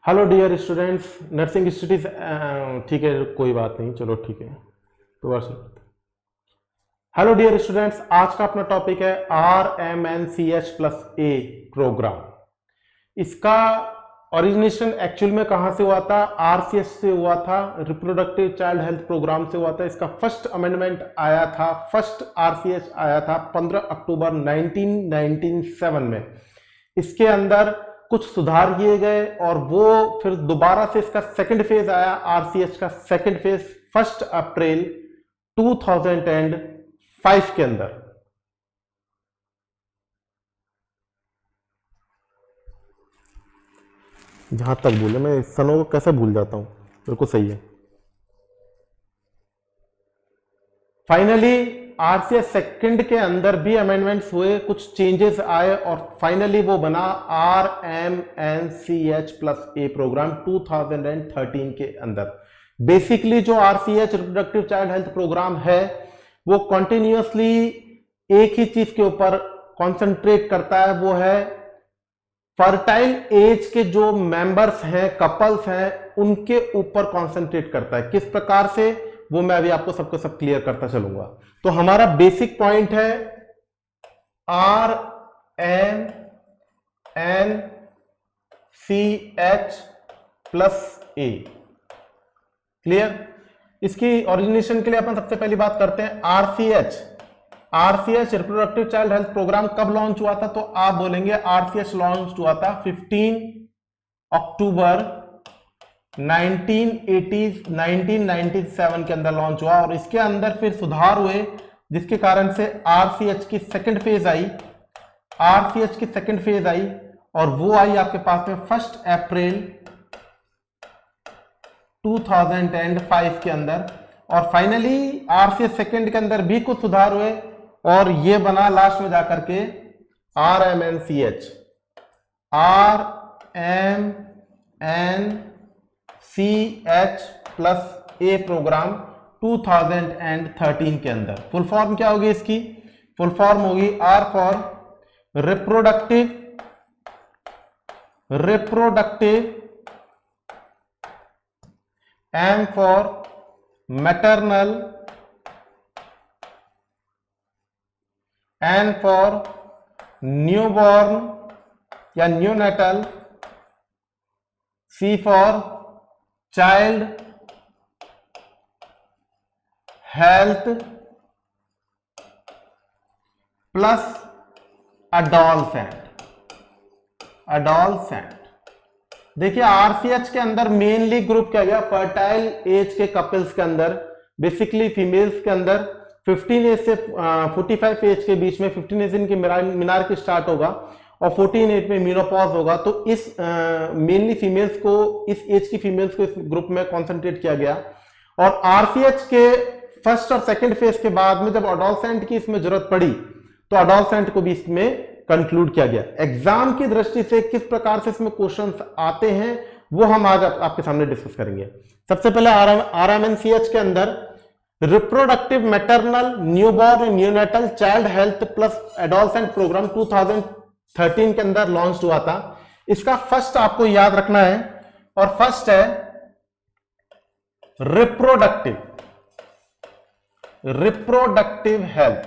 Hello dear students, nursing studies. ठीक है, कोई बात नहीं, चलो ठीक है। तो वर्ष हेलो डियर स्टूडेंट्स, आज का अपना टॉपिक है RMNCH+A प्रोग्राम। इसका ओरिजिनेशन एक्चुअल में कहां से हुआ था? RCH से हुआ था, रिप्रोडक्टिव चाइल्ड हेल्थ प्रोग्राम से हुआ था। इसका फर्स्ट अमेंडमेंट आया था, फर्स्ट RCH आया था 15 अक्टूबर 1997 में। इसके अंदर कुछ सुधार किए गए और वो फिर दोबारा से इसका सेकंड फेज आया, RCH का सेकंड फेज 1 अप्रैल 2005 के अंदर। जहां तक बोले, मैं सनों को कैसे भूल जाता हूं, बिल्कुल सही है। फाइनली RCH सेकंड के अंदर भी अमेंडमेंट्स हुए, कुछ चेंजेस आए और फाइनली वो बना RMNCH+A प्रोग्राम 2013 के अंदर। बेसिकली जो RCH reproductive child health programme है वो कंटिन्यूअसली एक ही चीज के ऊपर कॉन्सेंट्रेट करता है, वो है फर्टाइल एज के जो मेंबर्स हैं, कपल्स हैं, उनके ऊपर कॉन्सेंट्रेट करता है। किस प्रकार से, वो मैं अभी आपको सबको सब क्लियर करता चलूंगा। तो हमारा बेसिक पॉइंट है RMNCH+A। क्लियर? इसकी ओरिजिनेशन के लिए अपन सबसे पहली बात करते हैं RCH reproductive child health programme कब लॉन्च हुआ था? तो आप बोलेंगे RCH लॉन्च हुआ था 15 अक्टूबर 1997 के अंदर लॉन्च हुआ और इसके अंदर फिर सुधार हुए, जिसके कारण से RCH की सेकंड फेज आई, RCH की सेकंड फेज आई और वो आई आपके पास में 1 अप्रैल 2005 के अंदर। और फाइनली RCH सेकंड के अंदर भी कुछ सुधार हुए और ये बना लास्ट में जाकर के RMNCH+A प्रोग्राम 2013 के अंदर। फुल फॉर्म क्या होगी इसकी? फुल फॉर्म होगी R for reproductive, M for maternal, N for newborn या neonatal, C for child health plus adolescent. देखिए RCH के अंदर मेनली ग्रुप क्या गया? फर्टाइल एज के कपल्स के अंदर, बेसिकली फीमेल्स के अंदर 15 एज से 45 एज के बीच में, 15 एज इनकी मिनार्की स्टार्ट होगा और 14 एज में मीनोपॉज होगा। तो इस मेनली फीमेल्स को, इस एज की फीमेल्स को इस ग्रुप में कॉन्सेंट्रेट किया गया। और RCH के फर्स्ट और सेकंड फेज के बाद में जब अडोलसेंट की इसमें जरूरत पड़ी तो अडोलसेंट को भी इसमें कंक्लूड किया गया। एग्जाम की दृष्टि से किस प्रकार से इसमें क्वेश्चंस आते हैं वो हम आज आपके सामने डिस्कस करेंगे। सबसे पहले RMNCH के अंदर reproductive maternal newborn neonatal child health plus adolescent programme 2013 के अंदर लॉन्च हुआ था। इसका फर्स्ट आपको याद रखना है और फर्स्ट है रिप्रोडक्टिव हेल्थ।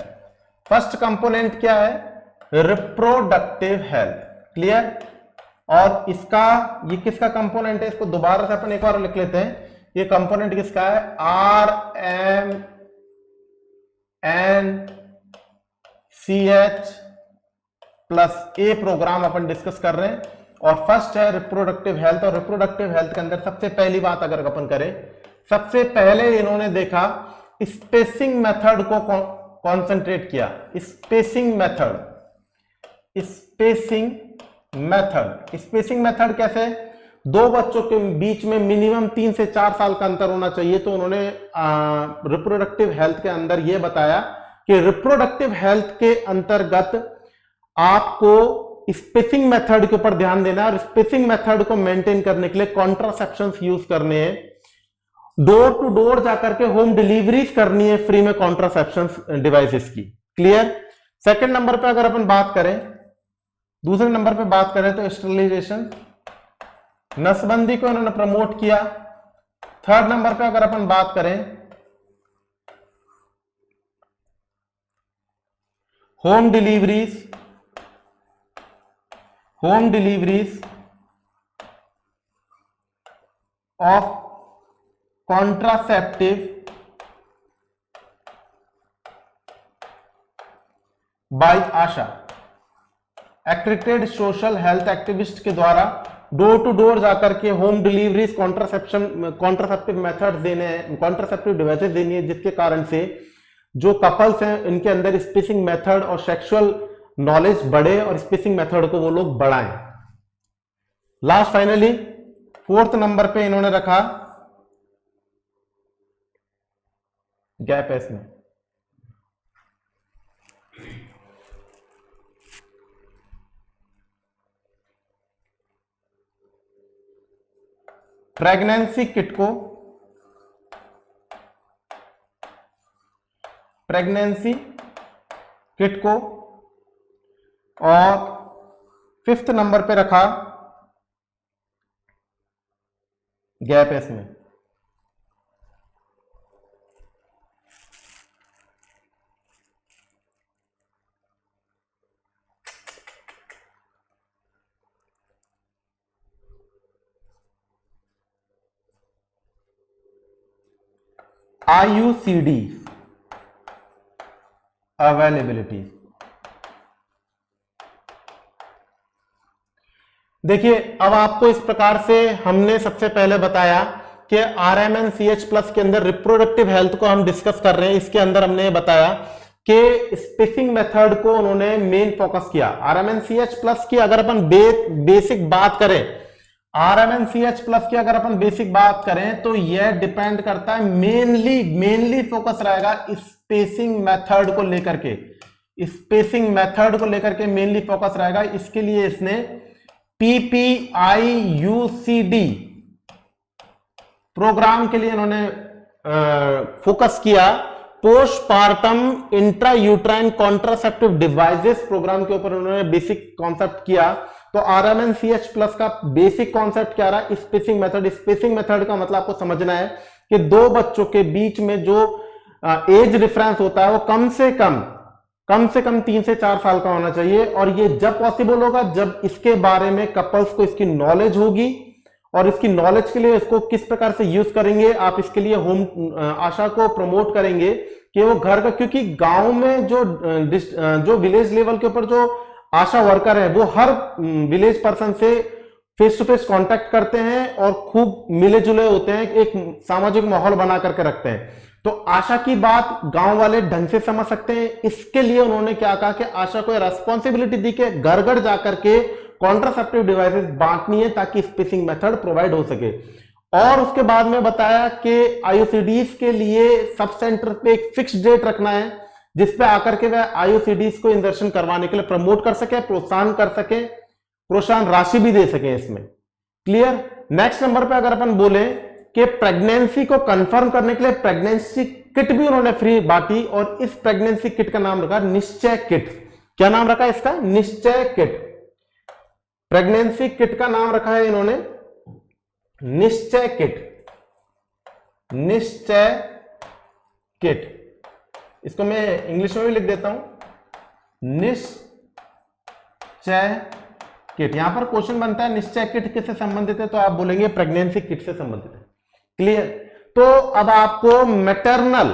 फर्स्ट कंपोनेंट क्या है? Reproductive health. क्लियर? और इसका, ये किसका कंपोनेंट है? इसको दोबारा से अपन एक बार लिख लेते हैं। ये कंपोनेंट किसका है? RMNCH+A प्रोग्राम अपन डिस्कस कर रहे हैं और फर्स्ट है रिप्रोडक्टिव हेल्थ। और रिप्रोडक्टिव हेल्थ के अंदर सबसे पहली बात अगर अपन करें, सबसे पहले इन्होंने देखा स्पेसिंग मेथड को कॉन्सेंट्रेट किया। स्पेसिंग मेथड कैसे? दो बच्चों के बीच में मिनिमम 3 से 4 साल का अंतर होना चाहिए। तो उन्होंने रिप्रोडक्टिव हेल्थ के अंदर यह बताया कि रिप्रोडक्टिव हेल्थ के अंतर्गत आपको स्पेसिंग मेथड के ऊपर ध्यान देना है और स्पेसिंग मेथड को मेंटेन करने के लिए कॉन्ट्रासेप्शंस यूज करने हैं, डोर टू डोर जाकर के होम डिलीवरीज करनी है फ्री में कॉन्ट्रासेप्शन डिवाइसेस की। क्लियर? सेकंड नंबर पे अगर अपन बात करें, दूसरे नंबर पे बात करें तो स्टरलाइजेशन नसबंदी को इन्होंने प्रमोट किया। थर्ड नंबर पे अगर अपन बात करें home deliveries of contraceptive by ASHA, accredited social health activist के द्वारा डोर टू डोर जाकर के होम डिलीवरीज कॉन्ट्रासेप्टिव मेथड देने हैं, कॉन्ट्रासेप्टिव डिवाइसेस देनी है, जिसके कारण से जो कपल्स हैं इनके अंदर स्पेसिंग मेथड और सेक्सुअल नॉलेज बढ़े और स्पेसिंग मेथड को वो लोग बढ़ाएं। लास्ट फाइनली फोर्थ नंबर पे इन्होंने रखा गैप है इसमें, प्रेगनेंसी किट को और फिफ्थ नंबर पे रखा गैप है इसमें। IUCD availability. देखिए अब आपको इस प्रकार से हमने सबसे पहले बताया कि RMNCH+ के अंदर रिप्रोडक्टिव हेल्थ को हम डिस्कस कर रहे हैं। इसके अंदर हमने बताया कि स्पेसिंग मेथड को उन्होंने मेन फोकस किया। RMNCH+ की अगर अपन बेसिक बात करें, RMNCH+ की अगर अपन बेसिक बात करें तो यह डिपेंड करता है मेनली फोकस रहेगा स्पेसिंग मेथड को लेकर के, स्पेसिंग मेथड को लेकर के मेनली फोकस रहेगा। इसके लिए इसने PPIUCD प्रोग्राम के लिए इन्होंने फोकस किया। Postpartum intrauterine contraceptive devices program के ऊपर उन्होंने बेसिक कॉन्सेप्ट किया। तो RMNCH+ का बेसिक कॉन्सेप्ट क्या रहा? Spacing method. स्पेसिंग मेथड का मतलब आपको समझना है कि दो बच्चों के बीच में जो एज डिफरेंस होता है वो कम से कम 3 से 4 साल का होना चाहिए। और ये जब पॉसिबल होगा जब इसके बारे में कपल्स को इसकी नॉलेज होगी, और इसकी नॉलेज के लिए इसको किस प्रकार से यूज करेंगे आप इसके लिए होम आशा को प्रमोट करेंगे कि वो घर का, क्योंकि गांव में जो विलेज लेवल के ऊपर जो आशा वर्कर है वो हर विलेज पर्सन से फेस टू फेस कांटेक्ट करते हैं और खूब मिले जुले होते हैं, एक सामाजिक माहौल बना करके रखते हैं। तो आशा की बात गांव वाले ढंग से समझ सकते हैं। इसके लिए उन्होंने क्या कहा कि आशा को रेस्पॉन्सिबिलिटी दी के घर घर जाकर के कॉन्ट्रासेप्टिव डिवाइसेस बांटनी है ताकि स्पेसिंग मेथड प्रोवाइड हो सके। और उसके बाद में बताया कि IUCDs के लिए सब सेंटर पे एक फिक्स डेट रखना है जिसपे आकर के वह IUCDs को इंजर्शन करवाने के लिए प्रमोट कर सके, प्रोत्साहन कर सके, प्रोत्साहन राशि भी दे सके इसमें। क्लियर। नेक्स्ट नंबर पे अगर अपन बोले कि प्रेगनेंसी को कंफर्म करने के लिए प्रेगनेंसी किट भी उन्होंने फ्री बांटी, और इस प्रेगनेंसी किट का नाम रखा निश्चय किट। क्या नाम रखा इसका? निश्चय किट। प्रेगनेंसी किट का नाम रखा है इन्होंने निश्चय किट। निश्चय किट, इसको मैं इंग्लिश में भी लिख देता हूं, निश्चय किट। यहां पर क्वेश्चन बनता है निश्चय किट किससे संबंधित है, तो आप बोलेंगे प्रेगनेंसी किट से संबंधित है। क्लियर। तो अब आपको मैटरनल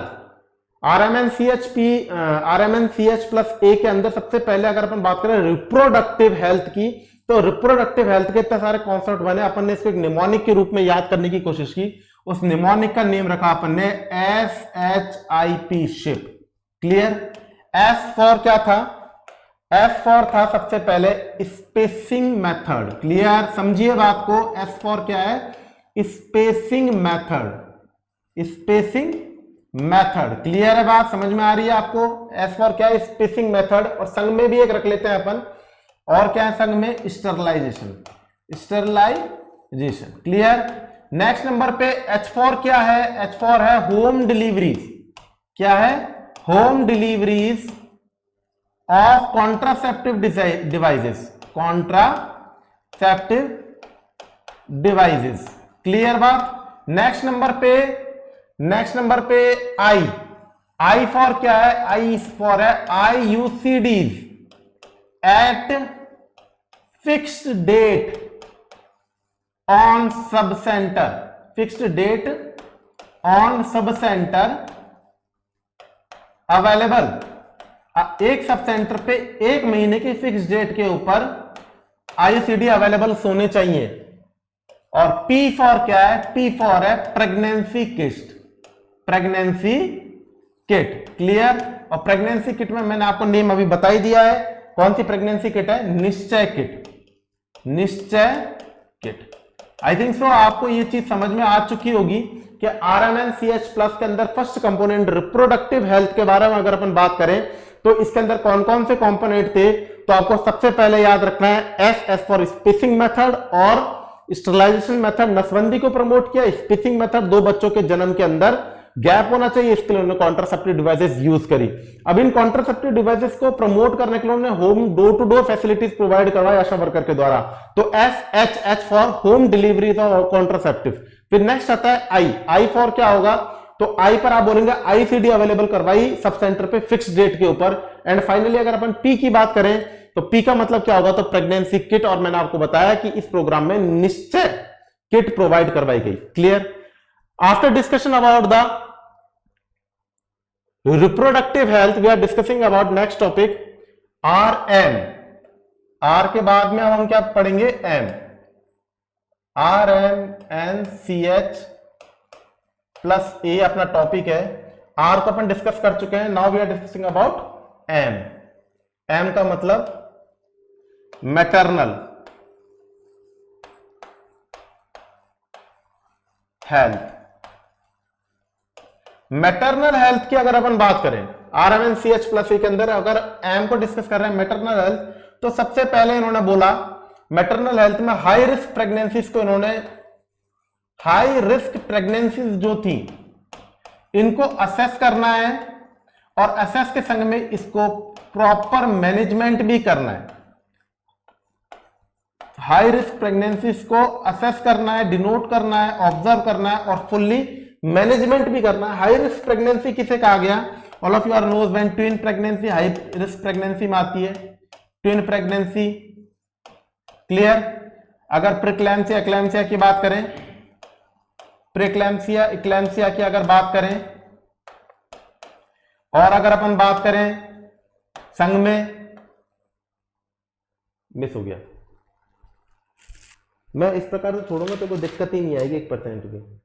RMNCH+A के अंदर सबसे पहले अगर अपन बात करें रिप्रोडक्टिव हेल्थ की, तो रिप्रोडक्टिव हेल्थ के इतने सारे कॉन्सेप्ट बने, अपन ने इसको एक निमोनिक के रूप में याद करने की कोशिश की। उस निमोनिक का नेम रखा अपन ने SHIP, ship. Clear. S for क्या था? S फॉर था सबसे पहले स्पेसिंग मेथड। क्लियर, समझिए बात को। S फॉर क्या है? Spacing method. Spacing method. Clear है बात, समझ में आ रही है आपको? S फॉर क्या है? Spacing method. और संग में भी एक रख लेते हैं अपन, और क्या है संग में? Sterilization. Sterilization. Clear. Next number पे H फॉर क्या है? H फॉर है होम डिलीवरीज। क्या है? Home deliveries of contraceptive devices. Contraceptive devices. Clear बात। नेक्स्ट नंबर पे आई फॉर क्या है? आई फॉर है IUCDs at fixed date on sub centre. Fixed date on sub centre available. एक sub centre पे एक महीने की फिक्स डेट के ऊपर IUCD अवेलेबल होने चाहिए। और P फॉर क्या है? P फॉर है प्रेगनेंसी किट। क्लियर। और प्रेगनेंसी किट में मैंने आपको नेम अभी बता ही दिया है। कौन सी प्रेगनेंसी किट है? निश्चय किट। आई थिंक सो आपको ये चीज समझ में आ चुकी होगी कि RMNCH+ के अंदर फर्स्ट कंपोनेंट रिप्रोडक्टिव हेल्थ के बारे में अगर अपन बात करें तो इसके अंदर कौन कौन से कंपोनेंट थे, तो आपको सबसे पहले याद रखना है S फॉर स्पेसिंग मेथड और स्टरलाइजेशन मेथड। नसबंदी को प्रमोट किया। स्पेसिंग मेथड, 2 बच्चों के जन्म के अंदर गैप होना चाहिए, इसके लिए उन्होंने कॉन्ट्रासेप्टिव डिवाइसेस यूज करी। अब इन कॉन्ट्रासेप्टिव डिवाइसेस को प्रमोट करने के लिए उन्होंने home door to door facilities provide करवाई आशा वर्कर के द्वारा। तो SHH for home delivery of contraceptive. फिर नेक्स्ट आता है आई फॉर क्या होगा? तो आई पर आप बोलेंगे ICD अवेलेबल करवाई सब सेंटर पे फिक्स डेट के ऊपर। एंड फाइनली अगर अपन P की बात करें तो P का मतलब क्या होगा? तो प्रेगनेंसी किट। और मैंने आपको बताया कि इस प्रोग्राम में निश्चय किट प्रोवाइड करवाई गई। Clear. After discussion about the reproductive health we are discussing about next topic RM। R के बाद में अब हम क्या पढ़ेंगे? M। RMNCH+ A अपना टॉपिक है। R को अपन डिस्कस कर चुके हैं। Now we are discussing about M। M का मतलब मैटरनल हेल्थ। मैटरनल हेल्थ की अगर अपन बात करें RMNCH+ A के अंदर, अगर M को डिस्कस कर रहे हैं मैटरनल हेल्थ, तो सबसे पहले इन्होंने बोला मैटरनल हेल्थ में हाई रिस्क प्रेगनेंसीज को इन्होंने हाई रिस्क प्रेगनेंसीज जो थी इनको असेस करना है और असेस के संग में इसको प्रॉपर मैनेजमेंट भी करना है। हाई रिस्क प्रेगनेंसीज को असेस करना है, डिनोट करना है, ऑब्जर्व करना है और फुल्ली मैनेजमेंट भी करना है। हाई रिस्क प्रेगनेंसी किसे कहा गया? All of you are knows when twin pregnancy high risk pregnancy में आती है। Twin pregnancy. क्लियर। अगर प्रीक्लैम्सिया एक्लैम्सिया की बात करें, प्रीक्लैम्सिया इक्लैम्सिया की अगर बात करें, और अगर अपन बात करें संग में, मिस हो गया, मैं इस प्रकार से छोड़ूंगा तो कोई दिक्कत ही नहीं आएगी 1% की।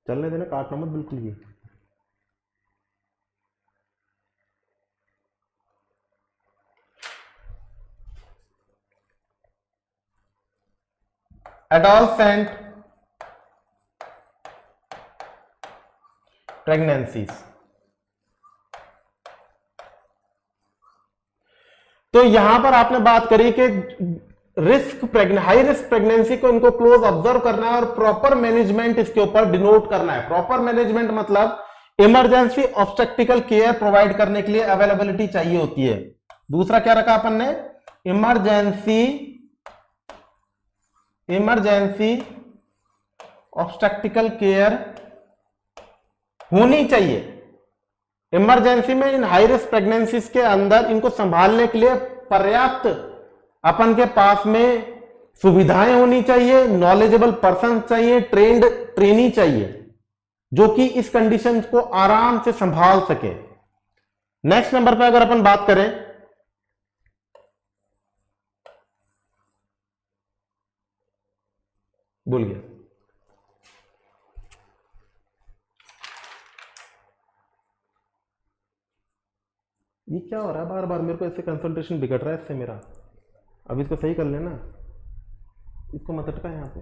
चलने देना, काटना मत बिल्कुल भी। Adolescent pregnancies. तो यहां पर आपने बात करी कि हाई रिस्क प्रेगनेंसी को इनको क्लोज ऑब्जर्व करना है और प्रॉपर मैनेजमेंट इसके ऊपर डिनोट करना है। प्रॉपर मैनेजमेंट मतलब इमरजेंसी ऑब्स्टेट्रिकल केयर प्रोवाइड करने के लिए अवेलेबिलिटी चाहिए होती है। दूसरा क्या रखा अपन ने? इमरजेंसी ऑब्स्टेट्रिकल केयर होनी चाहिए। इमरजेंसी में इन हाई रिस्क प्रेगनेंसीज के अंदर इनको संभालने के लिए पर्याप्त अपन के पास में सुविधाएं होनी चाहिए, नॉलेजेबल पर्सन चाहिए, ट्रेनी चाहिए जो कि इस कंडीशन को आराम से संभाल सके। नेक्स्ट नंबर पे अगर अपन बात करें, भूल गया, ये क्या हो रहा है? बार बार मेरे को इससे कंसंट्रेशन बिगड़ रहा है इससे मेरा। अब इसको सही कर लेना, इसको मत अटका यहाँ पे।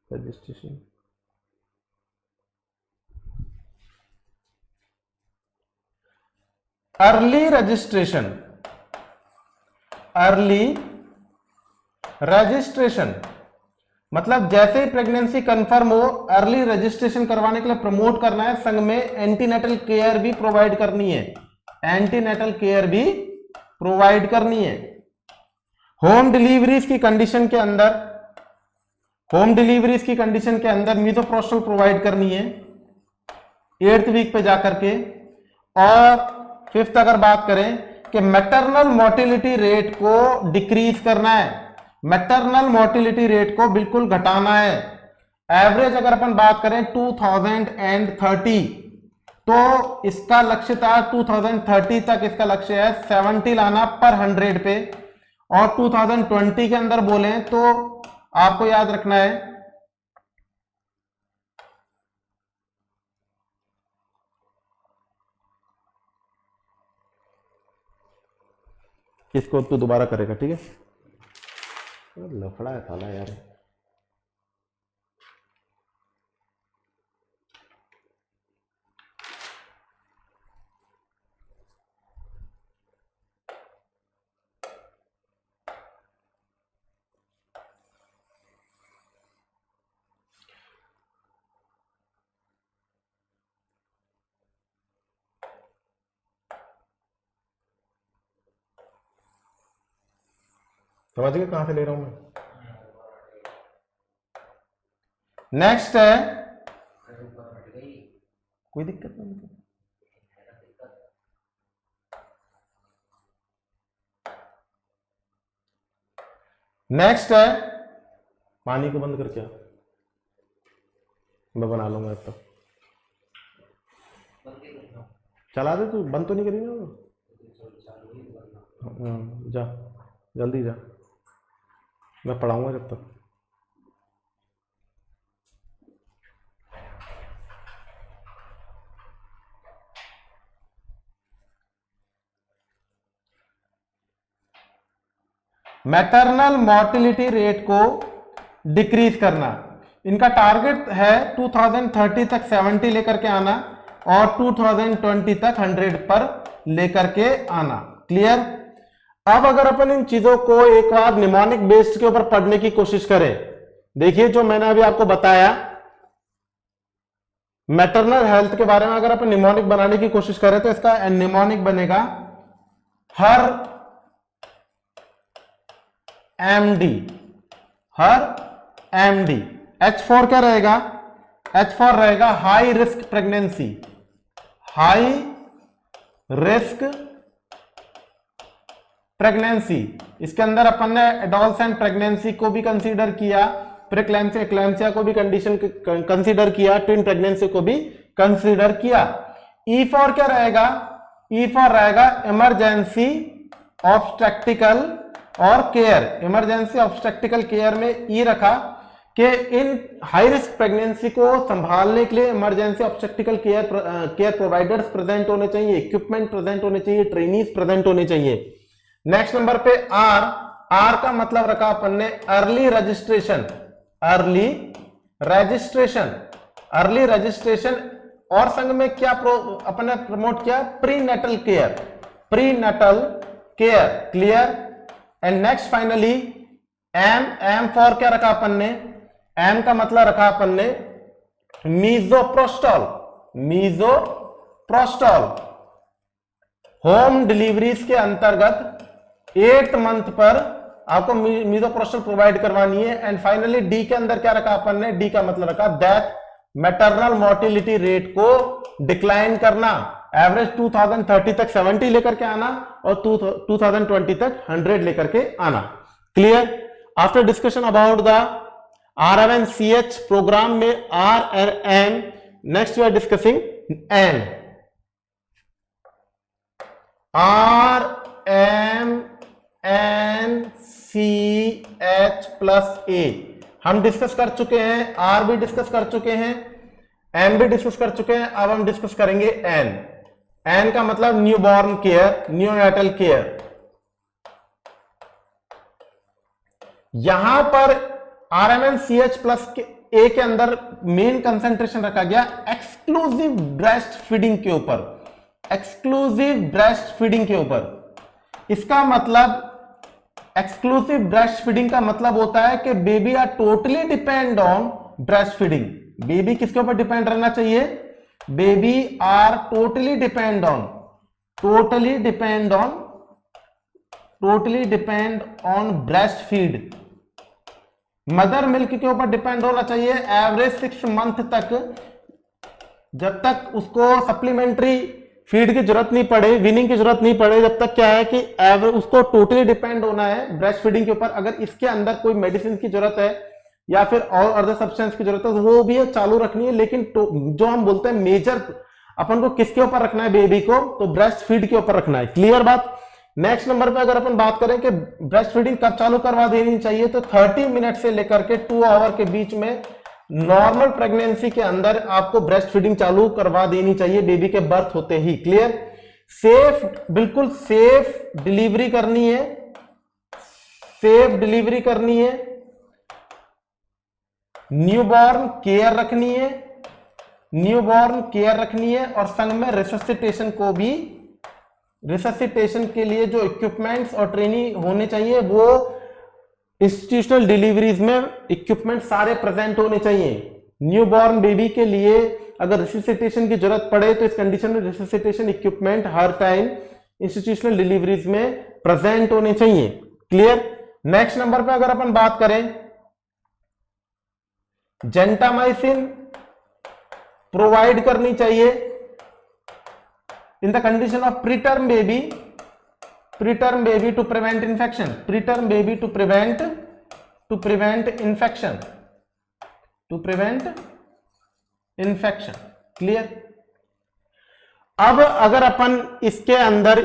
रजिस्ट्रेशन अर्ली रजिस्ट्रेशन मतलब जैसे ही प्रेगनेंसी कंफर्म हो, अर्ली रजिस्ट्रेशन करवाने के लिए प्रमोट करना है, संग में एंटीनेटल केयर भी प्रोवाइड करनी है, एंटीनेटल केयर भी प्रोवाइड करनी है। होम डिलीवरीज की कंडीशन के अंदर, होम डिलीवरीज की कंडीशन के अंदर मीज़ोप्रोस्टोल प्रोवाइड करनी है 8th वीक पे जाकर के। और 5th अगर बात करें कि मैटरनल मोर्टिलिटी रेट को डिक्रीज करना है, मैटरनल मोर्टिलिटी रेट को बिल्कुल घटाना है। एवरेज अगर अपन बात करें 2030, तो इसका लक्ष्य था 2030 तक इसका लक्ष्य है 70 लाना पर 100 पे, और 2020 के अंदर बोले तो आपको याद रखना है इसको तू दोबारा करेगा, ठीक है। लफड़ा है साला यार। समझ गए कहां से ले रहा हूं मैं। नेक्स्ट है, कोई दिक्कत नहीं, नेक्स्ट है पानी को बंद करके मैं बना लूंगा अब तक। चला दे तू, बंद तो नहीं करी ना। जा जल्दी जा, मैं पढ़ाऊंगा जब तक। मैटरनल मोर्टिलिटी रेट को डिक्रीज करना, इनका टारगेट है 2030 तक 70 लेकर के आना और 2020 तक 100 पर लेकर के आना। क्लियर। अब अगर अपन इन चीजों को एक बार निमोनिक बेस्ड के ऊपर पढ़ने की कोशिश करें, देखिए जो मैंने अभी आपको बताया मैटरनल हेल्थ के बारे में, अगर अपन निमोनिक बनाने की कोशिश करें तो इसका निमोनिक बनेगा हर एमडी, हर एमडी। H4 क्या रहेगा? H4 रहेगा high risk pregnancy, high risk pregnancy. इसके अंदर अपन ने एडोलसेंट प्रेगनेंसी को भी कंसीडर किया, प्रीक्लैम्सिया एक्लैम्सिया को भी कंडीशन कंसीडर किया, ट्विन प्रेगनेंसी को भी कंसीडर किया। E4 क्या रहेगा? E4 रहेगा इमरजेंसी ऑब्स्टेट्रिकल और केयर। इमरजेंसी ऑब्स्टेट्रिकल केयर में ई रखा कि इन हाई रिस्क प्रेगनेंसी को संभालने के लिए emergency obstetrical care providers present होने चाहिए, इक्विपमेंट प्रेजेंट होने चाहिए, ट्रेनीज प्रेजेंट होने चाहिए। नेक्स्ट नंबर पे आर का मतलब रखा अपन ने early registration, early registration, early registration. और संग में क्या अपन ने प्रमोट किया? Prenatal care, prenatal care. Clear. And next finally M for क्या रखा अपन ने? एम का मतलब रखा अपन ने मीजोप्रोस्टॉल, मीजोप्रोस्टॉल। होम डिलीवरीज के अंतर्गत 8 मंथ पर आपको मीजोप्रोस्टॉल प्रोवाइड करवानी है। एंड फाइनली डी के अंदर क्या रखा अपन ने? डी का मतलब रखा दैट मैटरनल मोर्टिलिटी रेट को डिक्लाइन करना, एवरेज 2030 तक 70 लेकर के आना और 2020 तक 100 लेकर के आना। Clear. After discussion about the RMNCH program में R and M, next we are discussing N। RMNCH plus A हम डिस्कस कर चुके हैं, R भी डिस्कस कर चुके हैं, M भी डिस्कस कर चुके हैं। अब हम डिस्कस करेंगे N। N का मतलब न्यूबॉर्न केयर, न्यूनेटल केयर। यहां पर RMNCH प्लस ए के अंदर मेन कंसंट्रेशन रखा गया एक्सक्लूसिव ब्रेस्ट फीडिंग के ऊपर, एक्सक्लूसिव ब्रेस्ट फीडिंग के ऊपर। इसका मतलब एक्सक्लूसिव ब्रेस्ट फीडिंग का मतलब होता है कि baby are totally depend on breast feeding. Baby किसके ऊपर डिपेंड रहना चाहिए? Baby are totally depend on breast feed. Mother milk के ऊपर डिपेंड होना चाहिए एवरेज 6 मंथ तक, जब तक उसको सप्लीमेंट्री फीड की जरूरत नहीं पड़े, वीनिंग की जरूरत नहीं पड़े, जब तक क्या है कि एवरेज उसको टोटली डिपेंड होना है ब्रेस्ट फीडिंग के ऊपर। अगर इसके अंदर कोई मेडिसिन की जरूरत है या फिर और अदर सब्सटेंस की जरूरत है तो वो भी चालू रखनी है, लेकिन जो हम बोलते हैं मेजर अपन को किसके ऊपर रखना है बेबी को, तो ब्रेस्ट फीड के ऊपर रखना है। क्लियर बात। नेक्स्ट नंबर पे अगर अपन बात करें कि ब्रेस्ट फीडिंग कब चालू करवा देनी चाहिए, तो 30 मिनट से लेकर के 2 आवर के बीच में नॉर्मल प्रेगनेंसी के अंदर आपको ब्रेस्ट फीडिंग चालू करवा देनी चाहिए बेबी के बर्थ होते ही। क्लियर। सेफ, बिल्कुल सेफ डिलीवरी करनी है, सेफ डिलीवरी करनी है, न्यूबॉर्न केयर रखनी है, न्यूबॉर्न केयर रखनी है, और संग में रिससिटेशन को भी, रिससिटेशन के लिए जो इक्विपमेंट्स और ट्रेनिंग होने चाहिए वो इंस्टीट्यूशनल डिलीवरीज में इक्विपमेंट सारे प्रेजेंट होने चाहिए। न्यूबॉर्न बेबी के लिए अगर रिससिटेशन की जरूरत पड़े तो इस कंडीशन में रिससिटेशन इक्विपमेंट हर टाइम इंस्टीट्यूशनल डिलीवरीज में प्रेजेंट होने चाहिए। क्लियर। नेक्स्ट नंबर पे अगर अपन बात करें, जेंटामाइसिन प्रोवाइड करनी चाहिए in the condition of preterm baby to prevent infection, preterm baby to prevent infection, clear. अब अगर अपन इसके अंदर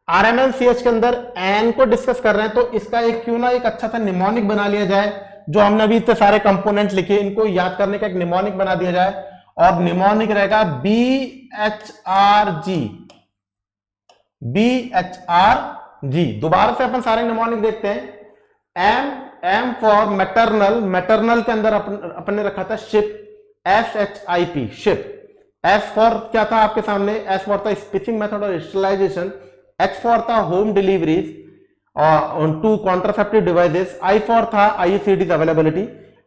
RMN-CH के अंदर एन को डिस्कस कर रहे हैं तो इसका एक क्यों ना एक अच्छा सा निमोनिक बना लिया जाए। जो हमने अभी इतने सारे कंपोनेंट लिखे इनको याद करने का एक निमोनिक बना दिया जाए, और निमोनिक रहेगा BHRG। दोबारा से अपन सारे निमोनिक देखते हैं। M फॉर मैटरनल, मैटरनल के अंदर अपन ने रखा था ship, SHIP ship. S for क्या था आपके सामने? S फॉर था स्पिचिंग मेथड और स्टरलाइजेशन, H फॉर था होम डिलीवरीज और 2 कॉन्ट्रासेप्टिव डिवाइसेस, I फॉर था IUCDs अवेलेबिलिटी,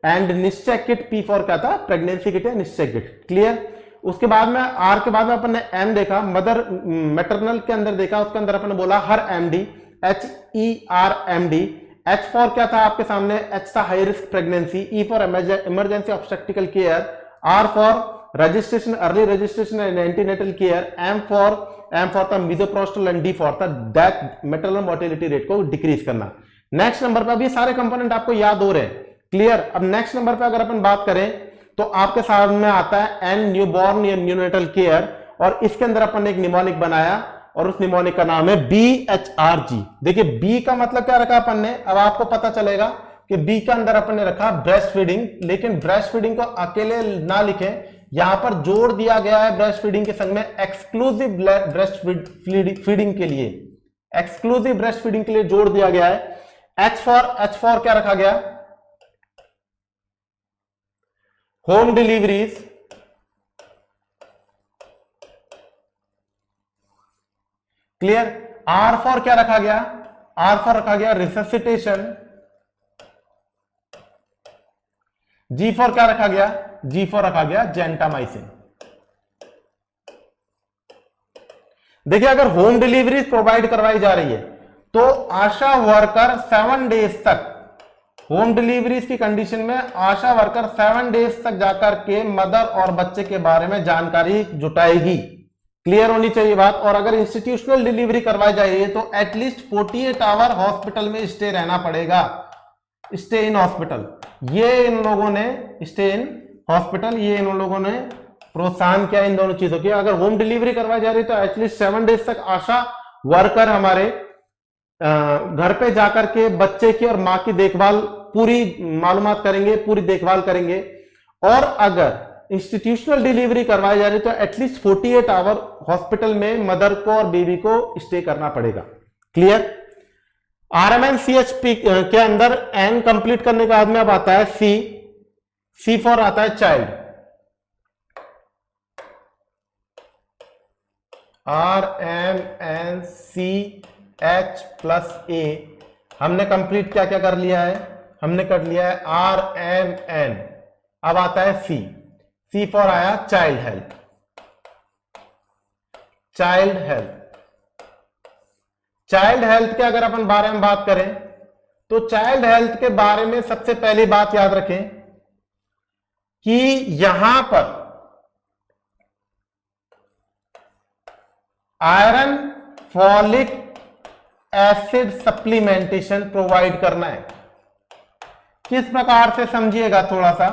एंड निश्चय किट, P फॉर क्या था? प्रेगनेंसी किट या निश्चय किट। क्लियर। उसके बाद में R के बाद में अपन ने M देखा, मदर मैटरनल के अंदर देखा, उसके अंदर अपन ने बोला हर MD, HERMD। H फॉर क्या था आपके सामने? H था high risk pregnancy, E for emergency obstetrical care, R for registration, early registration and antenatal care, M for था मिसोप्रोस्टल, एंड D फॉर था डेथ, मैटरनल मोर्टेलिटी रेट को डिक्रीज करना। Next number पर अब ये सारे कंपोनेंट आपको याद हो रहे हैं। क्लियर। अब नेक्स्ट नंबर पे अगर अपन बात करें तो आपके सामने आता है एन न्यूबॉर्न या न्यूनेटल केयर, और इसके अंदर अपन ने एक निमोनिक बनाया और उस निमोनिक का नाम है BHRG। देखिए बी का मतलब क्या रखा अपन ने, अब आपको पता चलेगा कि बी के अंदर अपन ने रखा ब्रेस्ट फीडिंग, लेकिन ब्रेस्ट फीडिंग को अकेले ना लिखें, यहां पर जोड़ दिया गया है ब्रेस्ट फीडिंग के संग में एक्सक्लूसिव ब्रेस्ट फीडिंग के लिए, एक्सक्लूसिव ब्रेस्ट फीडिंग के लिए जोड़ दिया गया है। H फॉर क्या रखा गया? Home deliveries, clear. R for क्या रखा गया? R फॉर रखा गया रिससिटेशन। G फॉर क्या रखा गया? G फॉर रखा गया जेंटामाइसिन। देखिए अगर होम डिलीवरीज प्रोवाइड करवाई जा रही है तो आशा वर्कर 7 डेज तक, होम डिलीवरीज की कंडीशन में आशा वर्कर 7 डेज तक जाकर के मदर और बच्चे के बारे में जानकारी जुटाएगी। क्लियर होनी चाहिए बात। और अगर इंस्टीट्यूशनल डिलीवरी करवाई जा रही है तो एटलीस्ट 48 आवर हॉस्पिटल में स्टे रहना पड़ेगा, स्टे इन हॉस्पिटल। ये इन लोगों ने स्टे इन हॉस्पिटल, ये इन लोगों ने प्रोत्साहन किया इन दोनों चीजों की। अगर होम डिलीवरी करवाई जा रही है तो एटलीस्ट 7 डेज तक आशा वर्कर हमारे घर पे जाकर के बच्चे की और मां की देखभाल पूरी मालूमात करेंगे, पूरी देखभाल करेंगे। और अगर इंस्टीट्यूशनल डिलीवरी करवाई जा रही है तो एटलीस्ट 48 आवर हॉस्पिटल में मदर को और बेबी को स्टे करना पड़ेगा। क्लियर। RMN-CH के अंदर एन कंप्लीट करने के बाद में अब आता है सी फॉर आता है चाइल्ड, RMN-CH+A हमने कंप्लीट क्या क्या कर लिया है, हमने कर लिया है RMN। अब आता है C फॉर आया child health. Child health, child health के अगर अपन बारे में बात करें तो चाइल्ड हेल्थ के बारे में सबसे पहली बात याद रखें कि यहां पर iron folic acid supplementation provide करना है। किस प्रकार से समझिएगा, थोड़ा सा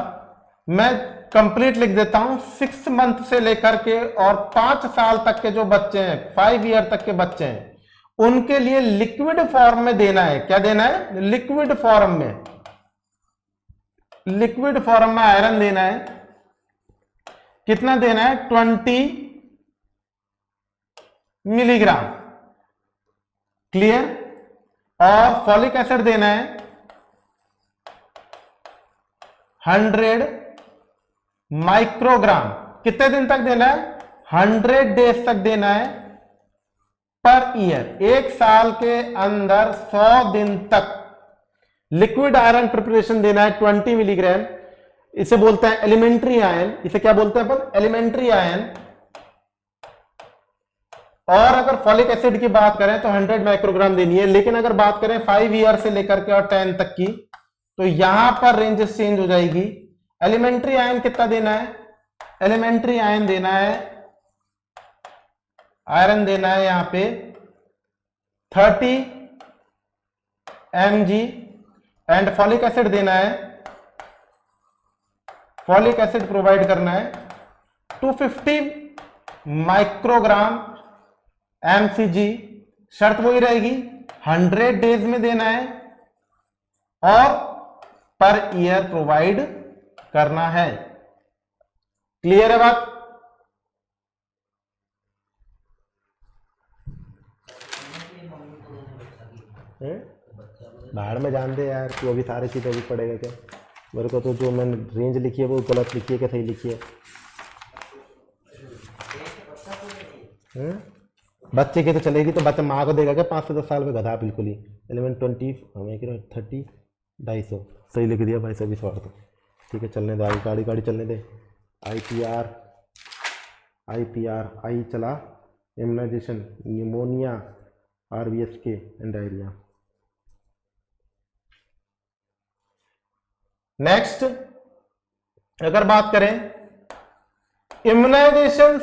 मैं कंप्लीट लिख देता हूं। 6 मंथ से लेकर के और 5 साल तक के जो बच्चे हैं, 5 ईयर तक के बच्चे हैं, उनके लिए लिक्विड फॉर्म में देना है। क्या देना है? लिक्विड फॉर्म में, लिक्विड फॉर्म में आयरन देना है। कितना देना है? 20 मिलीग्राम। क्लियर? और फॉलिक एसिड देना है 100 माइक्रोग्राम। कितने दिन तक देना है? 100 डेज तक देना है पर ईयर। 1 साल के अंदर 100 दिन तक लिक्विड आयरन प्रिपरेशन देना है 20 मिलीग्राम। इसे बोलते हैं एलिमेंट्री आयन। इसे क्या बोलते हैं अपन? Elementary ion. और अगर फॉलिक एसिड की बात करें तो 100 माइक्रोग्राम देनी है। लेकिन अगर बात करें 5 ईयर से लेकर के और 10 तक की, तो यहां पर रेंजेस चेंज हो जाएगी। एलिमेंट्री आयन कितना देना है? एलिमेंट्री आयन देना है, आयरन देना है यहां पे 30 mg एंड फॉलिक एसिड देना है, फॉलिक एसिड प्रोवाइड करना है 250 माइक्रोग्राम mcg। शर्त वही रहेगी, 100 डेज में देना है और पर ईयर प्रोवाइड करना है। क्लियर है बात? बाहर में जान दे यार, तू अभी सारी चीजें अभी पढ़ेगा क्या? मेरे को तो जो मैंने रेंज लिखी है वो गलत लिखी है क्या सही लिखी है? बच्चे की तो चलेगी, तो बच्चा माँ को देगा क्या 5 से 10 साल में? गधा बिल्कुल ही। 11 20 हमें 30 250 सही लिख दिया भाई, सभी सवार तो ठीक है। चलने दे, गाड़ी गाड़ी चलने दे। IPR आई चला, immunization, pneumonia, RBSK and diarrhoea. Next अगर बात करें इम्यूनाइजेशन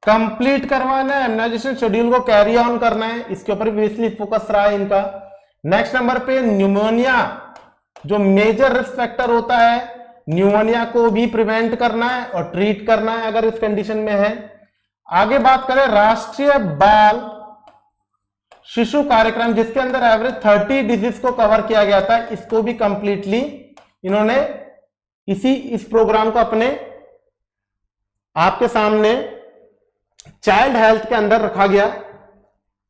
कंप्लीट करवाना है, इम्यूनाइजेशन शेड्यूल को कैरी ऑन करना है, इसके ऊपर बेसिकली फोकस रहा है इनका। नेक्स्ट नंबर पे न्यूमोनिया, जो मेजर रिस्क फैक्टर होता है, न्यूमोनिया को भी प्रिवेंट करना है और ट्रीट करना है अगर इस कंडीशन में है। आगे बात करें राष्ट्रीय बाल शिशु कार्यक्रम, जिसके अंदर एवरेज 30 डिजीज को कवर किया गया था, इसको भी कंप्लीटली इन्होंने इस प्रोग्राम को अपने आपके सामने चाइल्ड हेल्थ के अंदर रखा गया।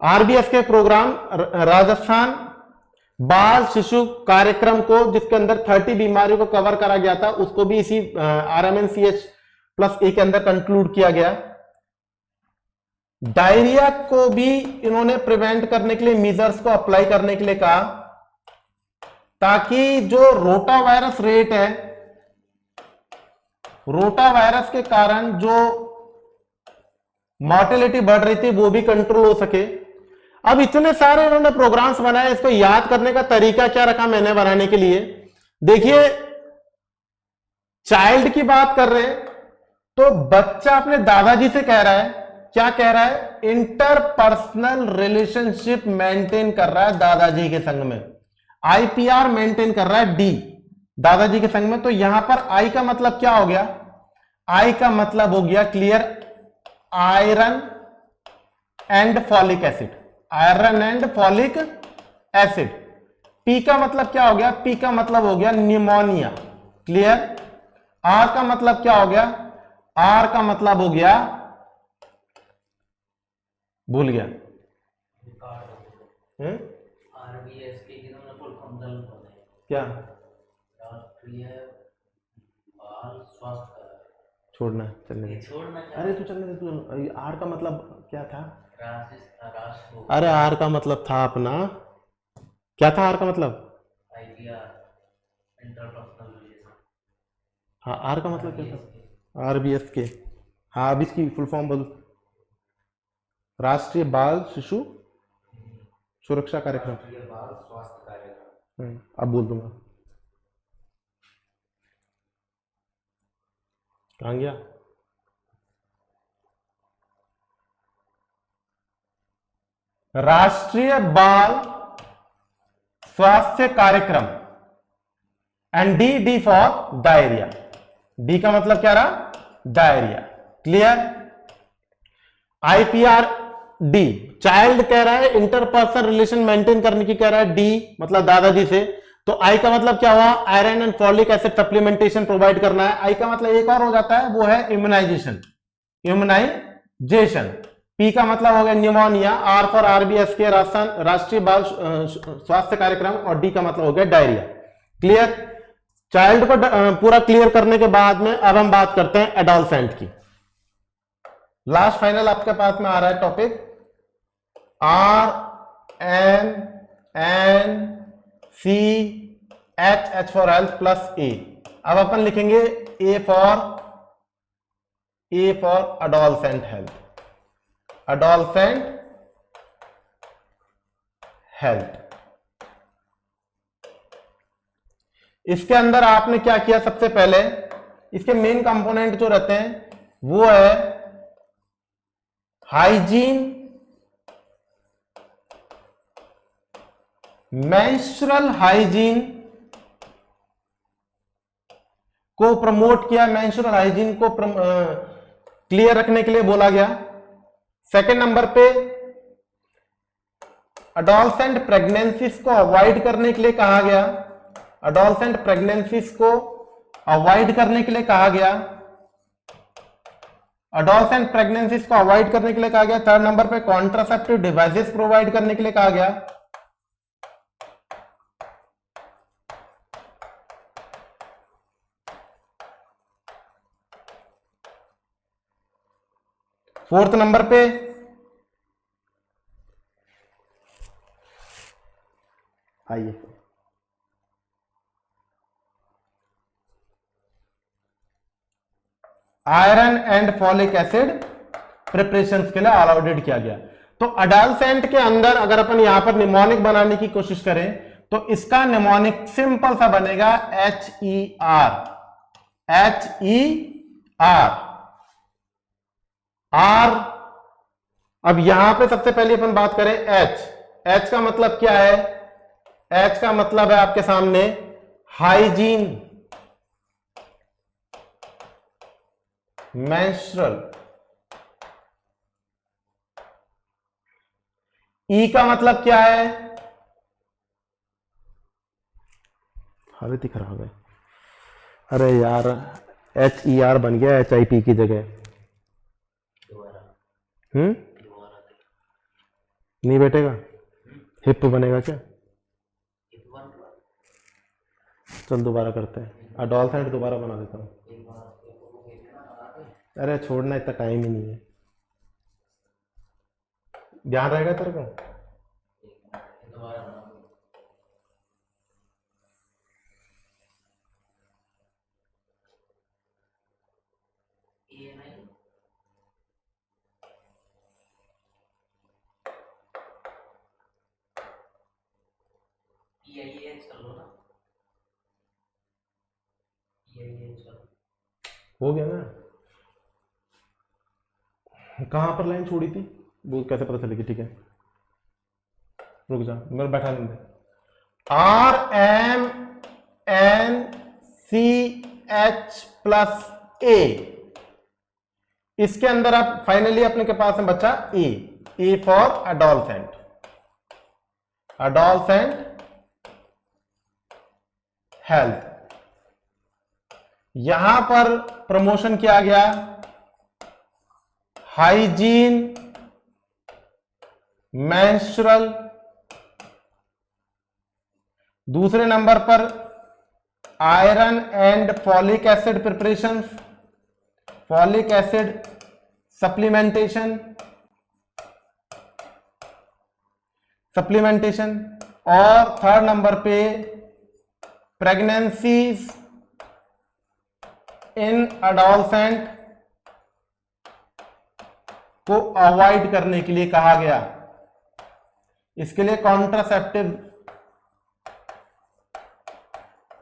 RBSK प्रोग्राम, राजस्थान बाल शिशु कार्यक्रम को, जिसके अंदर 30 बीमारियों को कवर करा गया था, उसको भी इसी RMNCH+A के अंदर कंक्लूड किया गया। डायरिया को भी इन्होंने प्रिवेंट करने के लिए मीजर्स को अप्लाई करने के लिए कहा, ताकि जो रोटा वायरस रेट है, रोटा वायरस के कारण जो मॉर्टेलिटी बढ़ रही थी वो भी कंट्रोल हो सके। अब इतने सारे इन्होंने प्रोग्राम्स बनाए, इसको याद करने का तरीका क्या रखा मैंने बनाने के लिए? देखिए, चाइल्ड की बात कर रहे हैं तो बच्चा अपने दादाजी से कह रहा है, क्या कह रहा है? इंटरपर्सनल रिलेशनशिप मेंटेन कर रहा है दादाजी के संग में। IPR मेंटेन कर रहा है D, दादाजी के संग में। तो यहां पर I का मतलब क्या हो गया? I का मतलब हो गया clear, iron and folic acid, iron and folic acid. P का मतलब क्या हो गया? P का मतलब हो गया न्यूमोनिया। क्लियर? R का मतलब क्या हो गया? R का मतलब हो गया, भूल गया। क्या? छोड़ना, चलने दे। अरे तू चलने दे तू। आर का मतलब क्या था? अरे आर का मतलब था अपना क्या था आर का मतलब? हाँ, आर का मतलब क्या था? आरबीएस के। हाँ, अभी इसकी फुल फॉर्म बोल। राष्ट्रीय बाल शिशु सुरक्षा कार्यक्रम। अब बोल दूंगा। कहाँ गया? राष्ट्रीय बाल स्वास्थ्य कार्यक्रम। And D, D for diarrhoea. D का मतलब क्या रहा? Diarrhoea. Clear? IPR D, child कह रहा है इंटरपर्सनल रिलेशन मेंटेन करने की कह रहा है। डी मतलब दादाजी से। तो आई का मतलब क्या हुआ? Iron and folic acid supplementation provide करना है। आई का मतलब एक और हो जाता है, वो है इम्यूनाइजेशन। इम्यूनाइजेशन। पी का मतलब हो गया न्यूमोनिया। आर फॉर आरबीएस के राष्ट्रीय बाल स्वास्थ्य कार्यक्रम। और डी का मतलब हो गया डायरिया। क्लियर? चाइल्ड को पूरा क्लियर करने के बाद में अब हम बात करते हैं एडोलसेंट की। लास्ट फाइनल आपके पास में आ रहा है topic R N N C H, H for health plus A. अब अपन लिखेंगे A for adolescent health. Adolescent health. इसके अंदर आपने क्या किया? सबसे पहले इसके मेन कंपोनेंट जो रहते हैं वो है हाइजीन, मेंस्ट्रुअल हाइजीन को प्रमोट किया। मेंस्ट्रुअल हाइजीन को क्लियर रखने के लिए बोला गया। सेकंड नंबर पे एडोलसेंट प्रेगनेंसीज को अवॉइड करने के लिए कहा गया। एडोलसेंट प्रेगनेंसीज को अवॉइड करने के लिए कहा गया। एडोलसेंट प्रेगनेंसीज को अवॉइड करने के लिए कहा गया। थर्ड नंबर पे कॉन्ट्रासेप्टिव डिवाइसेस प्रोवाइड करने के लिए कहा गया। फोर्थ नंबर पे आइए, iron and folic acid preparations के लिए अलाउडेड किया गया। तो एडोलसेंट के अंदर अगर अपन यहां पर निमोनिक बनाने की कोशिश करें तो इसका निमोनिक सिंपल सा बनेगा HER। HER are. अब यहां पे सबसे पहले अपन बात करें H का मतलब क्या है? H का मतलब है आपके सामने हाइजीन, मेंस्ट्रुअल। ई का मतलब क्या है? हालत ही खराब है। अरे यार, HER बन गया HIP की जगह। नहीं बैठेगा? हिप बनेगा क्या? चल दोबारा करते हैं। एडोलसेंट दोबारा बना देता हूं। अरे छोड़ना, इतना टाइम ही नहीं है। ध्यान रहेगा तेरे को? हो गया ना? कहां पर लाइन छोड़ी थी वो कैसे पता चलेगी? ठीक है, रुक जा, मेरे बैठा नहीं दे। RMNCH प्लस ए। इसके अंदर आप फाइनली अपने के पास में बचा ए फॉर एडोलसेंट। Adolescent health. यहां पर प्रमोशन किया गया हाइजीन, मेंस्ट्रुअल। दूसरे नंबर पर iron and folic acid preparation, folic acid supplementation. और थर्ड नंबर पे प्रेगनेंसीज इन एडोलसेंट को अवॉइड करने के लिए कहा गया। इसके लिए कॉन्ट्रासेप्टिव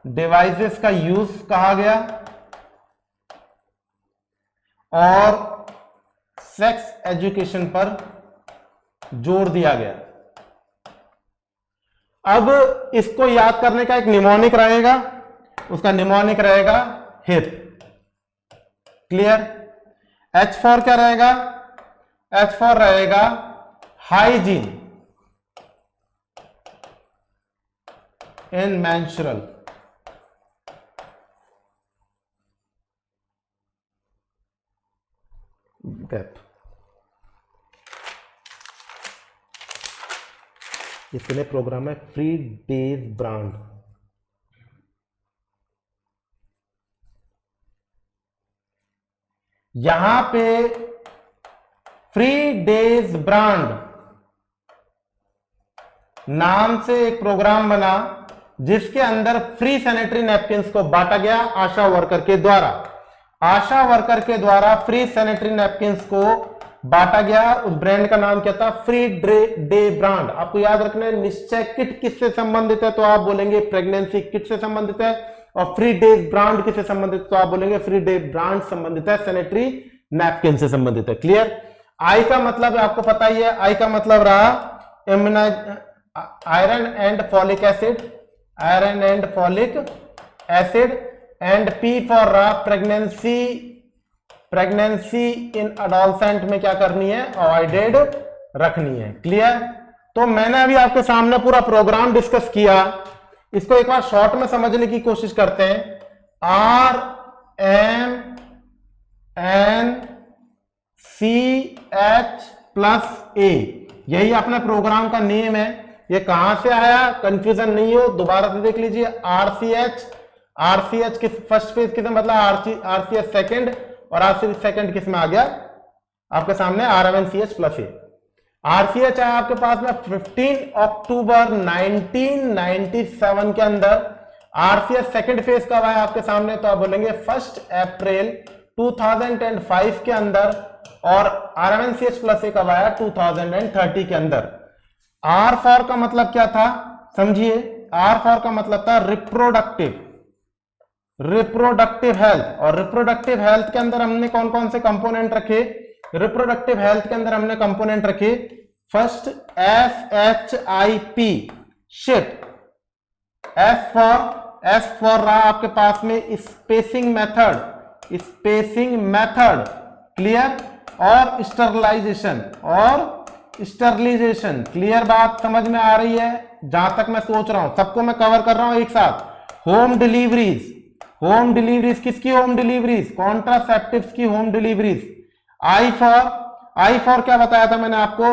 डिवाइसेस का यूज कहा गया और सेक्स एजुकेशन पर जोर दिया गया। अब इसको याद करने का एक निमोनिक रहेगा, उसका निमोनिक रहेगा हिप। क्लियर? H4 क्या रहेगा? H4 रहेगा हाइजीन इन मेंस्ट्रुअल। डेप्थ। इसके प्रोग्राम है फ्री डेज ब्रांड। यहां पे फ्री डेज ब्रांड नाम से एक प्रोग्राम बना जिसके अंदर फ्री सैनिटरी नैपकिन्स को बांटा गया आशा वर्कर के द्वारा। आशा वर्कर के द्वारा फ्री सैनिटरी नैपकिन्स को बांटा गया। उस ब्रांड का नाम क्या था? Free day brand. आपको याद रखना है निश्चय किट किससे संबंधित है तो आप बोलेंगे प्रेगनेंसी किट से संबंधित है, और फ्री डेज ब्रांड किससे संबंधित तो आप बोलेंगे फ्री डे ब्रांड संबंधित है, सैनिटरी नैपकिन से संबंधित है। क्लियर? आई का मतलब आपको पता ही है, आई का मतलब रहा iron and folic acid, iron and folic acid, and P for रहा प्रेगनेंसी। प्रेगनेंसी इन एडोलसेंट में क्या करनी है? अवॉइडेड रखनी है। क्लियर? तो मैंने अभी आपके सामने पूरा प्रोग्राम डिस्कस किया, इसको एक बार शॉर्ट में समझने की कोशिश करते हैं। R M N C H plus A, यही अपने प्रोग्राम का नेम है। ये कहां से आया कंफ्यूजन नहीं हो, दोबारा से देख लीजिए। आरसीएच, आरसीएच किस फर्स्ट फेज किस मतलब आरसीएच सेकंड, और आरसीएच सेकंड किस में आ गया आपके सामने? आरएमएनसीएच प्लस ए। आरसीएच है आपके पास में 15 अक्टूबर 1997 के अंदर। आरसीएच सेकंड फेज कब आया आपके सामने? तो आप बोलेंगे 1 अप्रैल 2005 के अंदर, और आरएमएनसीएच प्लस ए कब आया? 2030 के अंदर। आर फॉर का मतलब क्या था समझिए? आर फॉर का मतलब था रिप्रोडक्टिव, रिप्रोडक्टिव हेल्थ। और रिप्रोडक्टिव हेल्थ के अंदर हमने कौन कौन से कंपोनेंट रखे? रिप्रोडक्टिव हेल्थ के अंदर हमने कंपोनेंट रखे first SHIP shit, S for रहा आपके पास में spacing method, spacing method. Clear? और स्टरलाइजेशन, और स्टरलाइजेशन। क्लियर बात समझ में आ रही है? जहां तक मैं सोच रहा हूं सबको मैं कवर कर रहा हूं एक साथ। होम डिलीवरीज, होम डिलीवरीज किसकी? होम डिलीवरीज कॉन्ट्रासेप्टिव्स की होम डिलीवरीज। आई फॉर क्या बताया था मैंने आपको?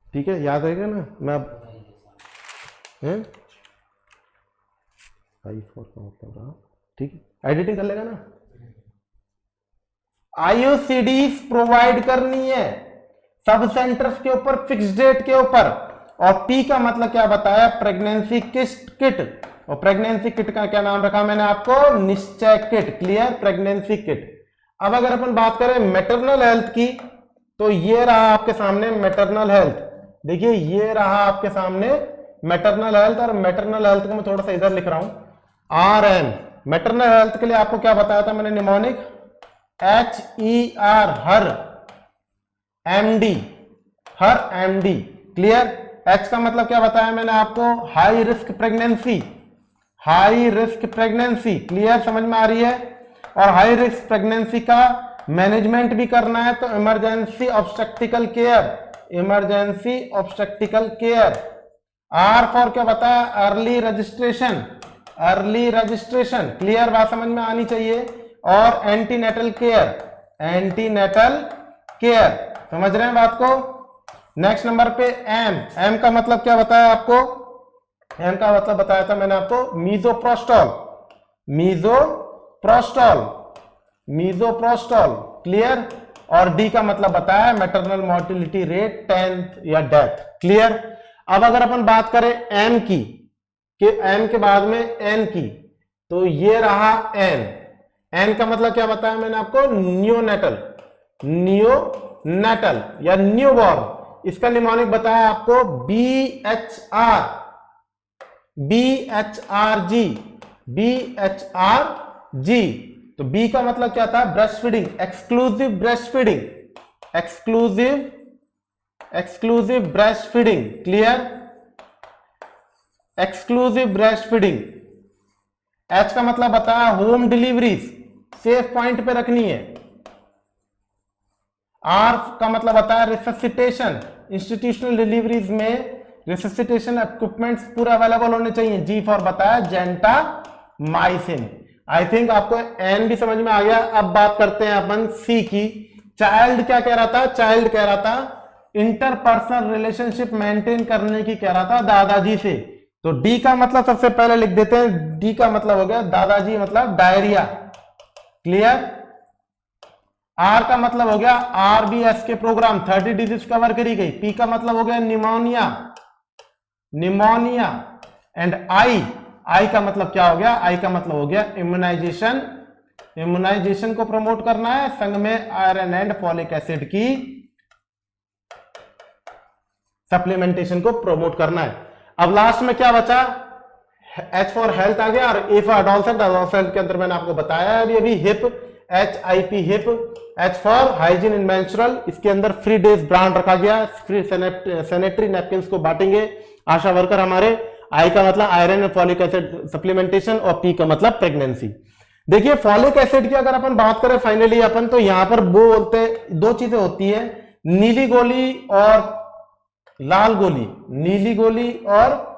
ठीक है, याद रहेगा ना? मैं आई फॉर का मतलब रहा, ठीक है, एडिटिंग कर लेगा ना? आईओसीडीज प्रोवाइड करनी है सब सेंटर्स के ऊपर फिक्स डेट के ऊपर। और पी का मतलब क्या बताया? प्रेगनेंसी किट, और प्रेगनेंसी किट का क्या नाम रखा मैंने आपको? निश्चय किट। क्लियर? Pregnancy kit. अब अगर अपन बात करें मैटरनल हेल्थ की, तो ये रहा आपके सामने मैटरनल हेल्थ। देखिए ये रहा आपके सामने मैटरनल हेल्थ, और मैटरनल हेल्थ को मैं थोड़ा सा इधर लिख रहा हूं RN। मैटरनल हेल्थ के लिए आपको क्या बताया था मैंने? Mnemonic HER, her, MD, her MD। Clear? H का मतलब क्या बताया मैंने आपको? High risk pregnancy, high risk pregnancy. Clear? समझ में आ रही है? और हाई रिस्क प्रेगनेंसी का मैनेजमेंट भी करना है तो emergency obstetrical care, emergency obstetrical care. R for क्या बताया? Early registration, early registration. Clear? बात समझ में आनी चाहिए। और एंटीनेटल केयर, एंटीनेटल केयर। समझ रहे हैं बात को? नेक्स्ट नंबर पे एम का मतलब क्या बताया आपको? एम का मतलब बताया था मैंने आपको मीजोप्रोस्टॉल, मीजोप्रोस्टॉल, मीजोप्रोस्टॉल। क्लियर? और डी का मतलब बताया मैटरनल मोर्टिलिटी रेट 10th या डेथ। क्लियर। अब अगर अपन बात करें एम की, कि एम के बाद में एन की, तो ये रहा एन। एन का मतलब क्या बताया मैंने आपको, नियोनेटल, नियोनेटल या न्यूबॉर्न। इसका निमोनिक बताया आपको BHR, BHRG, BHRG। तो बी का मतलब क्या था, breast feeding, exclusive breast feeding, exclusive breast feeding. Clear, exclusive breast feeding. H का मतलब बताया होम डिलीवरीज, सेफ पॉइंट पे रखनी है। आर का मतलब बताया रिससिटेशन, इंस्टीट्यूशनल डिलीवरीज में रिससिटेशन इक्विपमेंट्स पूरे अवेलेबल होने चाहिए। जी फॉर बताया जेंटामाइसिन। आई थिंक आपको एन भी समझ में आ गया। अब बात करते हैं अपन सी की। चाइल्ड क्या कह रहा था, चाइल्ड कह रहा था इंटरपर्सनल रिलेशनशिप मेंटेन करने की कह रहा था दादाजी से। तो डी का मतलब सबसे पहले लिख देते हैं, डी का मतलब हो गया दादाजी मतलब डायरिया। क्लियर। आर का मतलब हो गया RBS के प्रोग्राम 30 डिजीज कवर करी गई। पी का मतलब हो गया निमोनिया, निमोनिया। एंड आई का मतलब क्या हो गया, आई का मतलब हो गया इम्यूनाइजेशन, इम्यूनाइजेशन को प्रमोट करना है, संग में आयरन एंड फॉलिक एसिड की सप्लीमेंटेशन को प्रमोट करना है। अब लास्ट में क्या बचा, H फॉर हेल्थ आ गया और A फॉर एडोलसेंट। एडोलसेंट के अंदर मैंने आपको बताया है अभी hip, HIP hip. H for hygiene in menstrual, इसके अंदर फ्री डेज ब्रांड रखा गया, फ्री सैनिटरी नैपकिन्स को बांटेंगे आशा वर्कर हमारे। I का मतलब iron and folic acid supplementation और P का मतलब प्रेगनेंसी। देखिए फॉलिक एसिड की अगर अपन बात करें फाइनली अपन, तो यहां पर वो बोलते हैं दो चीजें होती है, नीली गोली और लाल गोली। नीली गोली और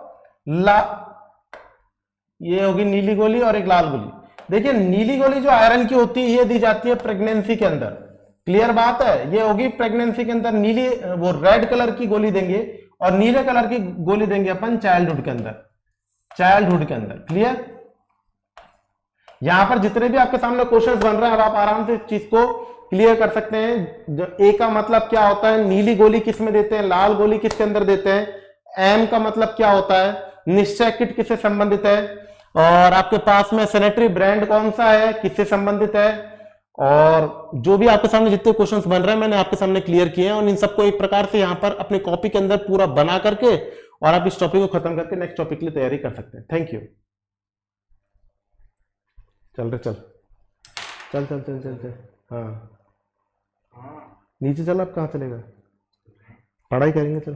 ये होगी नीली गोली और एक लाल गोली। देखिए नीली गोली जो आयरन की होती है ये दी जाती है प्रेगनेंसी के अंदर। क्लियर बात है, ये होगी प्रेगनेंसी के अंदर। नीली वो रेड कलर की गोली देंगे और नीले कलर की गोली देंगे अपन चाइल्डहुड के अंदर, चाइल्डहुड के अंदर। क्लियर। यहां पर जितने भी आपके सामने क्वेश्चंस बन रहे हैं, अब आप आराम से इस चीज को क्लियर कर सकते हैं। जो ए का मतलब क्या होता है, नीली गोली किस में देते हैं, लाल गोली किसके अंदर देते हैं। एम का मतलब क्या होता है, निश्चय किट किससे संबंधित है, और आपके पास में सैनिटरी ब्रांड कौन सा है, किससे संबंधित है। और जो भी आपके सामने जितने क्वेश्चंस बन रहे हैं मैंने आपके सामने क्लियर किए हैं, और इन सबको एक प्रकार से यहां पर अपने कॉपी के अंदर पूरा बना करके और आप इस टॉपिक को खत्म करके नेक्स्ट टॉपिक के लिए तैयारी कर सकते हैं। Thank you. चल रहे चल चल चल चल चल चल। हाँ नीचे चल, अब कहाँ चलेगा, पढ़ाई करेंगे चल।